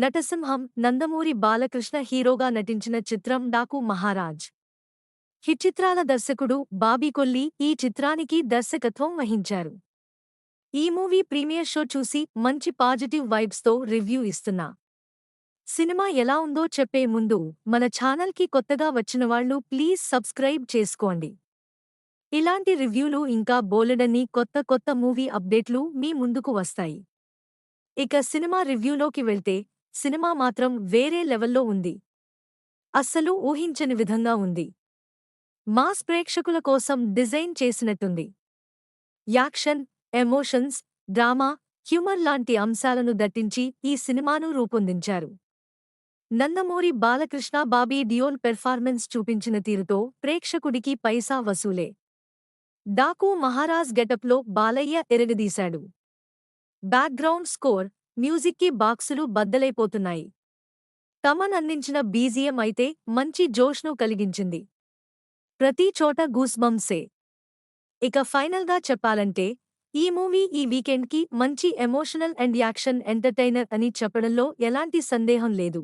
నటసింహం నందమూరి బాలకృష్ణ హీరోగా నటించిన చిత్రం డాకు మహారాజ్. హిట్ చిత్రాల దర్శకుడు బాబీ కొల్లి ఈ చిత్రానికి దర్శకత్వం వహించారు. ఈ మూవీ ప్రీమియర్ షో చూసి మంచి పాజిటివ్ వైబ్స్తో రివ్యూ ఇస్తున్నా. సినిమా ఎలా ఉందో చెప్పే ముందు మన ఛానల్కి కొత్తగా వచ్చినవాళ్లు ప్లీజ్ సబ్స్క్రైబ్ చేసుకోండి. ఇలాంటి రివ్యూలు ఇంకా బోలెడన్ని కొత్త కొత్త మూవీ అప్డేట్లు మీ ముందుకు వస్తాయి. ఇక సినిమా రివ్యూలోకి వెళ్తే సినిమా మాత్రం వేరే లెవెల్లో ఉంది. అస్సలు ఊహించని విధంగా ఉంది. మాస్ ప్రేక్షకుల కోసం డిజైన్ చేసినట్టుంది. యాక్షన్, ఎమోషన్స్, డ్రామా, హ్యూమర్ లాంటి అంశాలను దట్టించి ఈ సినిమాను రూపొందించారు. నందమూరి బాలకృష్ణ బాబీ డియోల్ పెర్ఫార్మెన్స్ చూపించిన తీరుతో ప్రేక్షకుడికి పైసా వసూలే. డాకు మహారాజ్ గెటప్లో బాలయ్య ఎరగదీశాడు. బ్యాక్గ్రౌండ్ స్కోర్, మ్యూజిక్కి బాక్సులు బద్దలైపోతున్నాయి. తమన్ అందించిన బీజిఎం అయితే మంచి జోష్ను కలిగించింది. ప్రతి చోట గూస్బంప్సే. ఇక ఫైనల్గా చెప్పాలంటే ఈ మూవీ ఈ వీకెండ్కి మంచి ఎమోషనల్ అండ్ యాక్షన్ ఎంటర్టైనర్ అని చెప్పడంలో ఎలాంటి సందేహం లేదు.